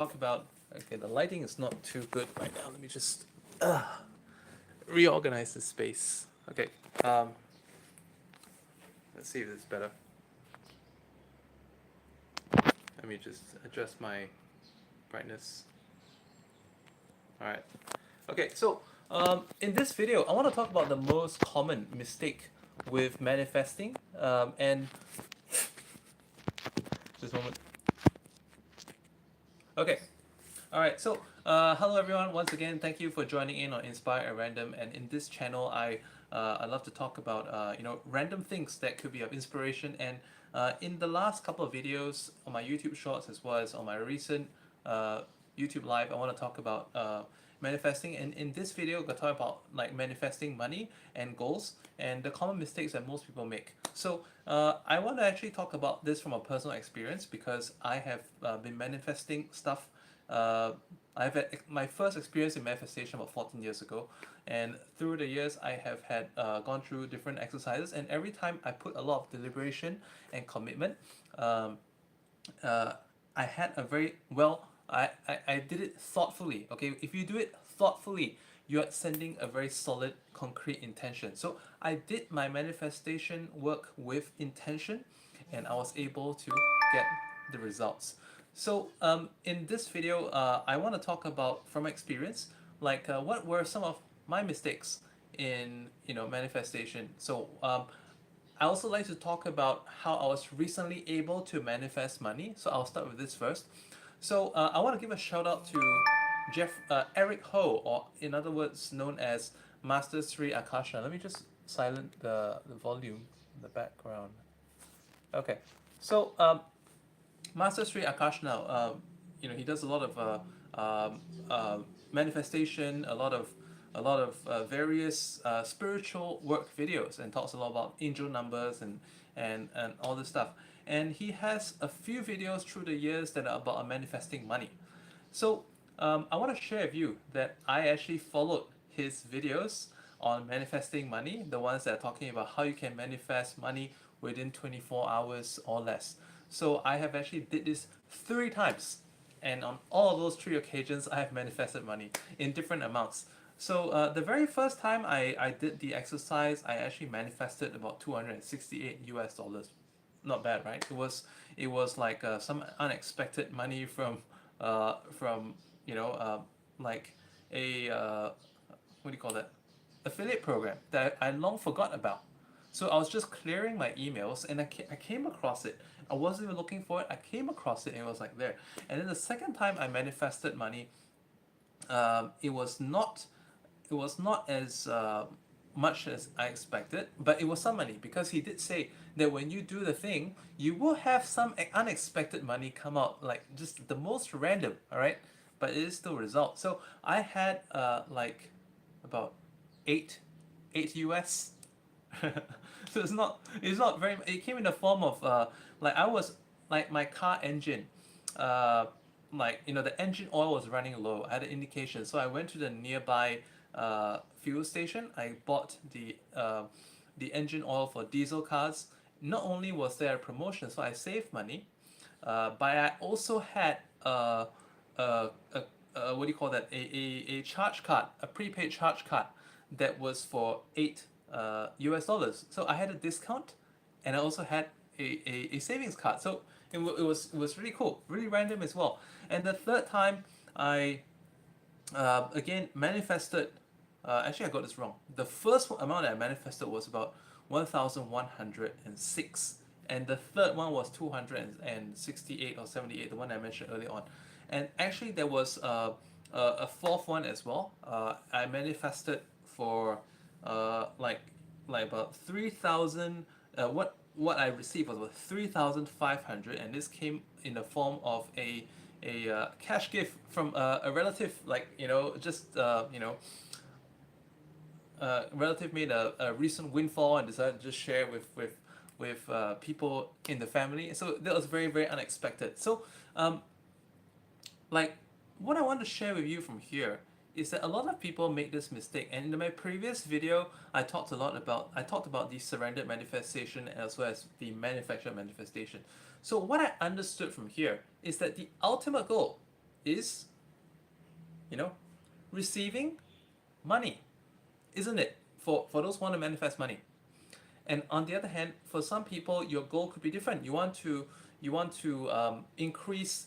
talk about. Okay, the lighting is not too good right now. Let me just reorganize the space. Okay, um, let's see if it's better. Let me just adjust my brightness. All right. Okay, so in this video, I want to talk about the most common mistake with manifesting. And just a moment. Okay, all right, so hello everyone. Once again, thank you for joining in on Inspire at Random. And in this channel, I love to talk about random things that could be of inspiration. And in the last couple of videos on my YouTube Shorts as well as on my recent uh, YouTube Live, I want to talk about manifesting. And in this video, I'm gonna talk about like manifesting money and goals and the common mistakes that most people make. So I want to actually talk about this from a personal experience because I have been manifesting stuff. uh, I've had my first experience in manifestation about 14 years ago, and through the years, I have had gone through different exercises, and every time I put a lot of deliberation and commitment, um, uh, I had a very well. I did it thoughtfully. Okay, if you do it thoughtfully, you are sending a very solid, concrete intention. So I did my manifestation work with intention, and I was able to get the results. So in this video, I want to talk about from experience, like what were some of my mistakes in manifestation. So I also like to talk about how I was recently able to manifest money. So I'll start with this first. So I want to give a shout out to Eric Ho, or in other words, known as Master Sri Akasha. Let me just silent the volume in the background. Okay, so Master Sri Akash now, he does a lot of um, manifestation, a lot of various spiritual work videos, and talks a lot about angel numbers and all this stuff. And he has a few videos through the years that are about manifesting money. So I want to share with you that I actually followed his videos on manifesting money, the ones that are talking about how you can manifest money within 24 hours or less. So I have actually did this 3 times, and on all of those 3 occasions, I have manifested money in different amounts. So the very first time I did the exercise, I actually manifested about 268 US dollars. Not bad, right? It was like some unexpected money from like a what do you call that, affiliate program that I long forgot about. So I was just clearing my emails, and I came across it. I wasn't even looking for it. I came across it, and it was like there. And then the second time I manifested money, it was not as much as I expected, but it was some money because he did say that when you do the thing, you will have some unexpected money come out, like just the most random, all right? But it is still result. So I had like about eight US. So it's not very. It came in the form of like I was like my car engine, uh, like the engine oil was running low. I had an indication, so I went to the nearby fuel station. I bought the engine oil for diesel cars. Not only was there a promotion, so I saved money, but I also had a, what do you call that? A charge card, a prepaid charge card that was for eight US dollars. So I had a discount, and I also had a savings card. So it was really cool, really random as well. And the third time, I again manifested. Actually, I got this wrong. The first amount that I manifested was about 1,106, and the third one was 268 or 78, the one I mentioned earlier on. And actually, there was a fourth one as well. I manifested for like about 3,000. What I received was about 3,500, and this came in the form of a cash gift from a relative, like just relative made a recent windfall and decided to just share with people in the family. So that was very, very unexpected. So like what I want to share with you from here is that a lot of people make this mistake. And in my previous video, I talked about the surrendered manifestation as well as the manufactured manifestation. So what I understood from here is that the ultimate goal is, you know, receiving money, isn't it? For those who want to manifest money. And on the other hand, for some people, your goal could be different. You want to increase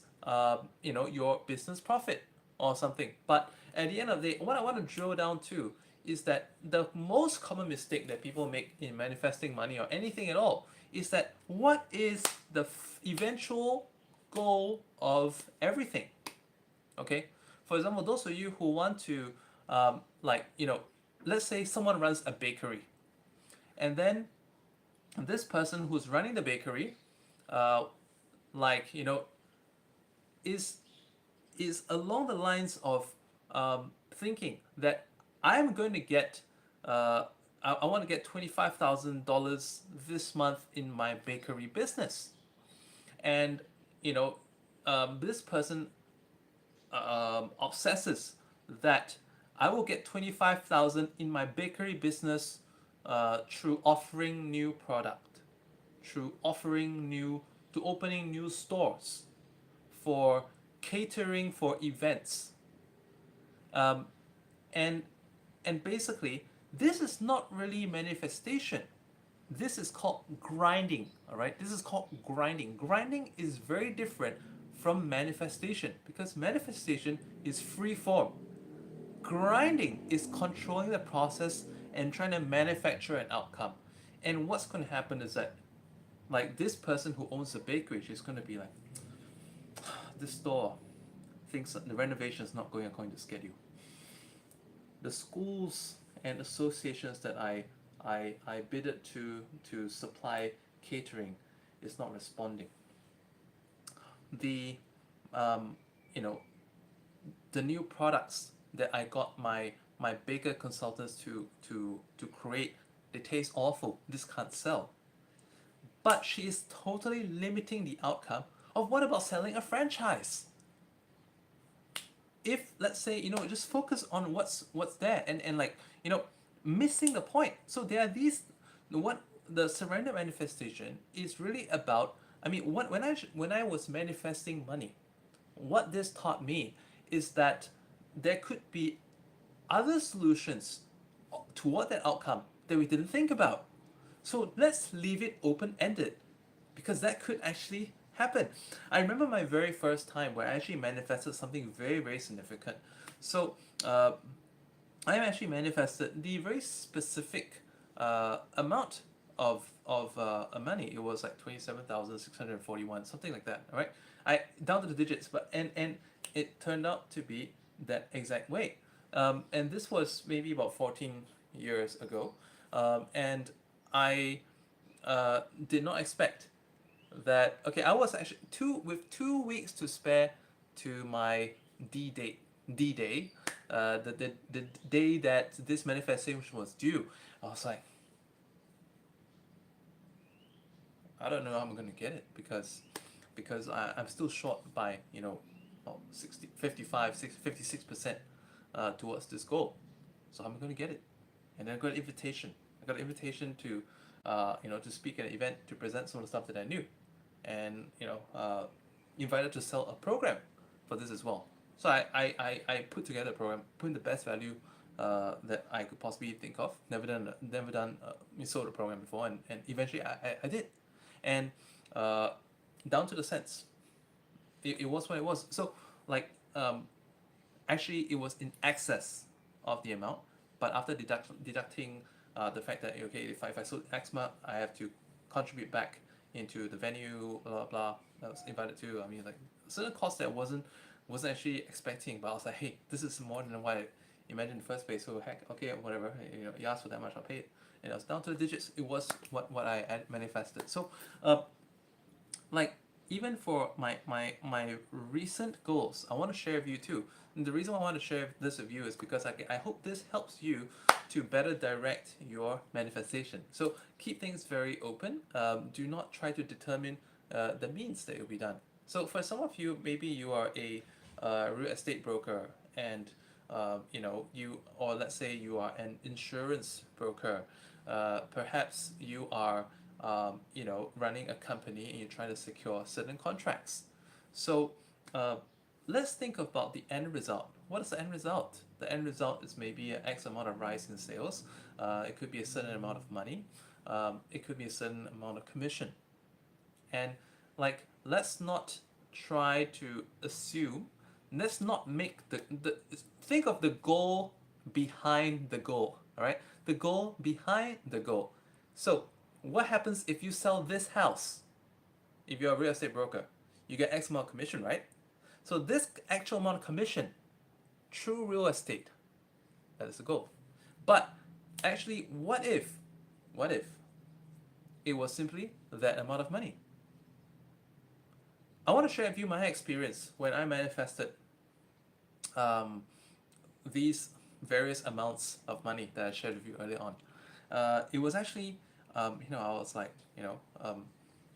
your business profit or something. But at the end of the day, what I want to drill down to is that the most common mistake that people make in manifesting money or anything at all is that what is the eventual goal of everything? Okay, for example, those of you who want to let's say someone runs a bakery, and then this person who's running the bakery, uh, like you know, is along the lines of thinking that I'm going to get, I want to get $25,000 this month in my bakery business, and you know, this person obsesses that I will get 25,000 in my bakery business through offering new product, through offering new to opening new stores, for catering for events, um, and basically this is not really manifestation. This is called grinding. All right, this is called grinding. Grinding is very different from manifestation because manifestation is free form. Grinding is controlling the process and trying to manufacture an outcome. And what's going to happen is that, like, this person who owns the bakery, she's going to be like, this store thinks that the renovation is not going according to schedule. The schools and associations that I bidded to supply catering is not responding. The um, you know the new products that I got my baker consultants to create, they taste awful. This can't sell. But she is totally limiting the outcome of what about selling a franchise? If let's say just focus on what's there, and missing the point. So there are these, what the surrender manifestation is really about. I mean, when I was manifesting money, what this taught me is that there could be other solutions toward that outcome that we didn't think about. So let's leave it open ended, because that could actually happen. I remember my very first time where I actually manifested something very, very significant. So I actually manifested the very specific amount of money. It was like 27,641, something like that. All right, I down to the digits, but and it turned out to be that exact way. And this was maybe about 14 years ago, and I did not expect that. Okay, I was actually 2 weeks to spare to my D day, the day that this manifestation was due. I was like, I don't know how I'm gonna get it, because I'm still short by 60 55 56% towards this goal. So I'm gonna get it. And then I got an invitation. I got an invitation to to speak at an event, to present some of the stuff that I knew, and invited to sell a program for this as well. So I put together a program, put in the best value that I could possibly think of. Never done sold a program before, and eventually I did, and down to the cents. It was what it was. So like actually it was in excess of the amount, but after deducting the fact that, okay, if I sold X amount, I have to contribute back into the venue, blah blah blah, I was invited to. I mean, like, certain costs that I wasn't actually expecting, but I was like, hey, this is more than what I imagined in the first place. So heck, okay, whatever. You asked for that much, I'll pay it. And it was down to the digits. It was what I had manifested. So like, even for my recent goals, I want to share with you too. And the reason why I want to share this with you is because I hope this helps you to better direct your manifestation. So keep things very open. Do not try to determine the means that it will be done. So for some of you, maybe you are a real estate broker, and or let's say you are an insurance broker. Perhaps you are running a company and you're trying to secure certain contracts. So let's think about the end result. What is the end result? The end result is maybe an X amount of rise in sales. It could be a certain amount of money. It could be a certain amount of commission. And like, let's not try to assume. Let's not make the think of the goal behind the goal. All right, the goal behind the goal. So, what happens if you sell this house? If you're a real estate broker, you get X amount of commission, right? So this actual amount of commission, true real estate, that is the goal. But actually, what if it was simply that amount of money? I want to share with you my experience when I manifested um, these various amounts of money that I shared with you earlier on. It was actually, I was like,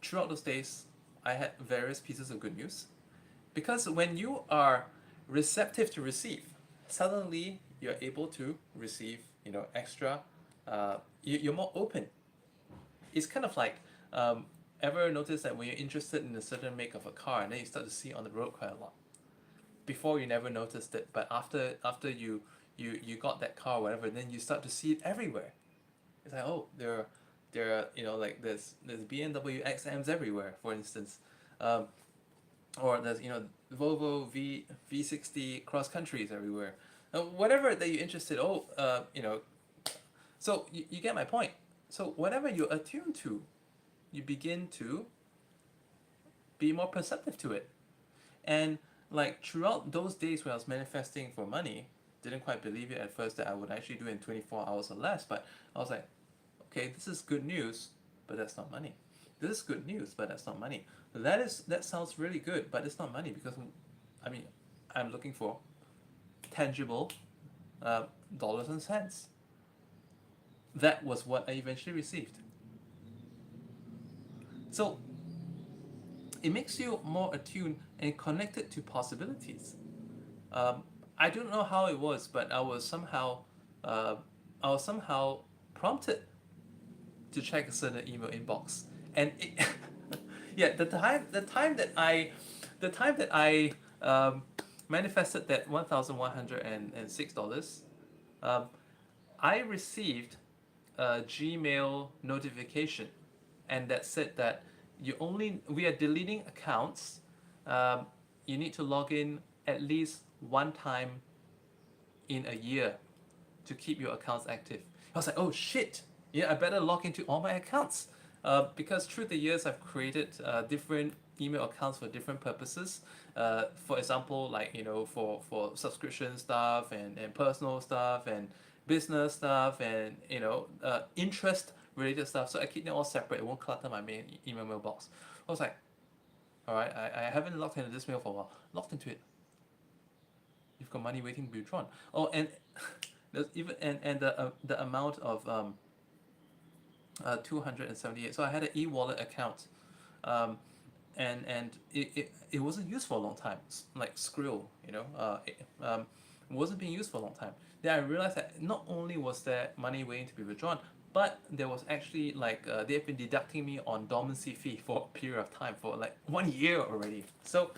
throughout those days, I had various pieces of good news. Because when you are receptive to receive, suddenly you're able to receive, extra. You're more open. It's kind of like, ever notice that when you're interested in a certain make of a car, and then you start to see it on the road quite a lot. Before you never noticed it, but after you got that car or whatever, then you start to see it everywhere. It's like, oh, there are, like there's BMW XMs everywhere, for instance. Or there's, Volvo V60 cross countries everywhere. Whatever that you're interested, so you get my point. So whatever you're attuned to, you begin to be more perceptive to it. And like throughout those days when I was manifesting for money, didn't quite believe it at first that I would actually do it in 24 hours or less, but I was like, okay, this is good news, but that's not money. This is good news, but that's not money. That sounds really good, but it's not money because, I mean, I'm looking for tangible dollars and cents. That was what I eventually received. So it makes you more attuned and connected to possibilities. Um, I don't know how it was, but uh, I was somehow prompted to check a certain email inbox, and it, yeah, the time that I manifested that $1,106, um, I received a Gmail notification, and that said that we are deleting accounts. Um, you need to log in at least one time in a year to keep your accounts active. I was like, oh shit, yeah, I better log into all my accounts. Because through the years, I've created different email accounts for different purposes. For example, like, for subscription stuff and personal stuff and business stuff and, interest related stuff. So I keep them all separate. It won't clutter my main email mailbox. I was like, all right, I haven't logged into this mail for a while. Logged into it. You've got money waiting to be withdrawn. Oh, and there's even and the amount of 278. So I had an e-wallet account, um, and it wasn't used for a long time. Like Skrill, wasn't being used for a long time. Then I realized that not only was there money waiting to be withdrawn, but there was actually like they've been deducting me on dormancy fee for a period of time for like 1 year already. So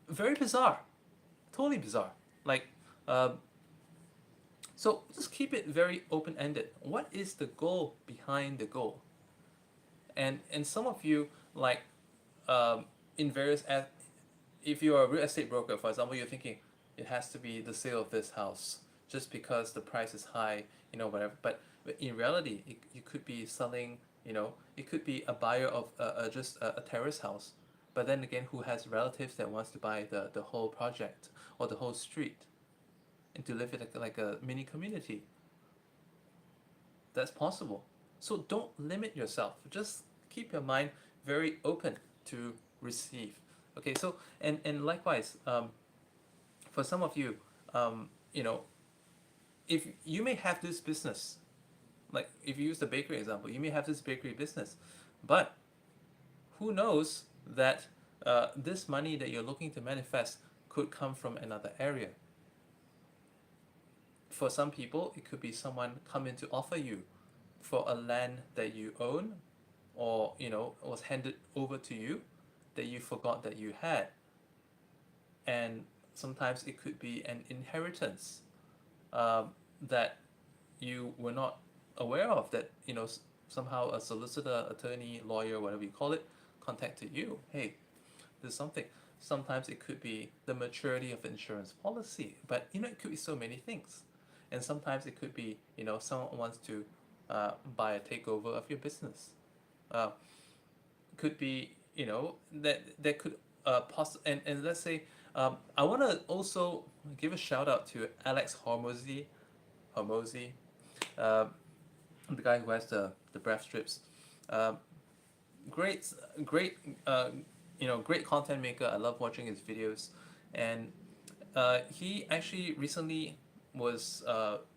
very bizarre, totally bizarre. Like um, so just keep it very open ended. What is the goal behind the goal? And some of you like in various if you're a real estate broker, for example, you're thinking it has to be the sale of this house just because the price is high, whatever. But in reality, you could be selling, it could be a buyer of just a terrace house, but then again, who has relatives that wants to buy the whole project or the whole street and to live in like a mini community. That's possible. So don't limit yourself. Just keep your mind very open to receive. Okay, so and likewise, for some of you, you know, if you may have this business, like if you use the bakery example, you may have this bakery business, but who knows that this money that you're looking to manifest could come from another area. For some people, it could be someone coming to offer you for a land that you own or was handed over to you that you forgot that you had. and sometimes it could be an inheritance um, that you were not aware of, that somehow a solicitor, attorney, lawyer, whatever you call it, contacted you. Hey, there's something. Sometimes it could be the maturity of the insurance policy, but it could be so many things. And sometimes it could be someone wants to buy a takeover of your business. Uh, could be that could and let's say I want to also give a shout out to Alex Hormozy, uh, the guy who has the breath strips. Um, great great great content maker. I love watching his videos, and he actually recently was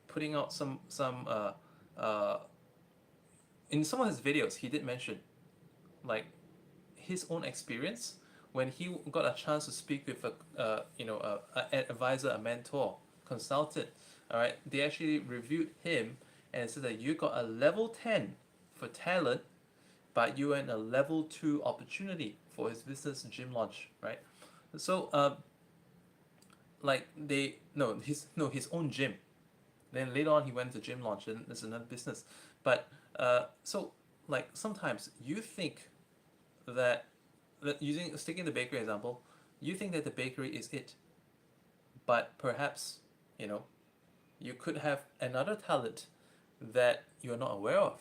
putting out uh, in some of his videos. He did mention like his own experience when he got a chance to speak with an advisor, a mentor, consultant. All right, they actually reviewed him and said that you got a level 10 for talent, but you earned a level 2 opportunity for his business gym launch, right? So like they no his own gym. Then later on he went to gym launch, and there's another business. But so like sometimes you think that sticking the bakery example, you think that the bakery is it, but perhaps you know you could have another talent that you're not aware of,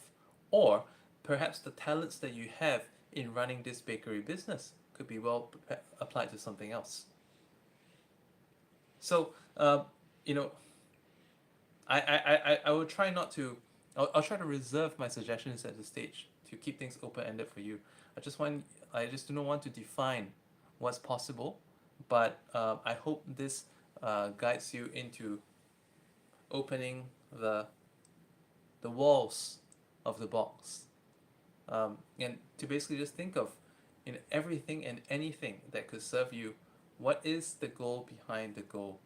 or perhaps the talents that you have in running this bakery business could be well applied to something else. So you know I will try not to. I'll try to reserve my suggestions at this stage to keep things open ended for you. I just do not want to define what's possible, but I hope this guides you into opening the walls of the box, and to basically just think of everything and anything that could serve you. What is the goal behind the goal?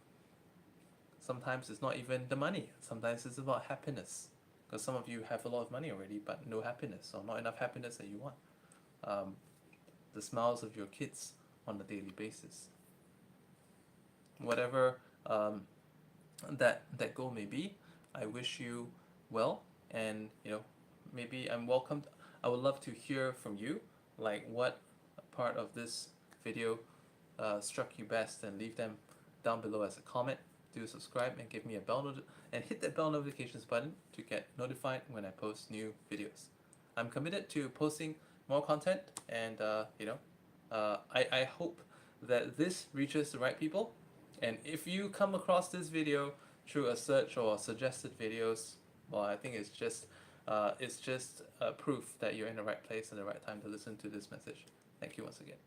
Sometimes it's not even the money. Sometimes it's about happiness. Because some of you have a lot of money already, but no happiness, or not enough happiness that you want. Um, the smiles of your kids on a daily basis. Whatever that goal may be, I wish you well, and maybe I'm welcomed. I would love to hear from you, like what part of this video struck you best, and leave them down below as a comment. Do subscribe and give me a and hit that bell notifications button to get notified when I post new videos. I'm committed to posting more content, and I hope that this reaches the right people. And if you come across this video through a search or suggested videos, well, I think it's just proof that you're in the right place and the right time to listen to this message. Thank you once again.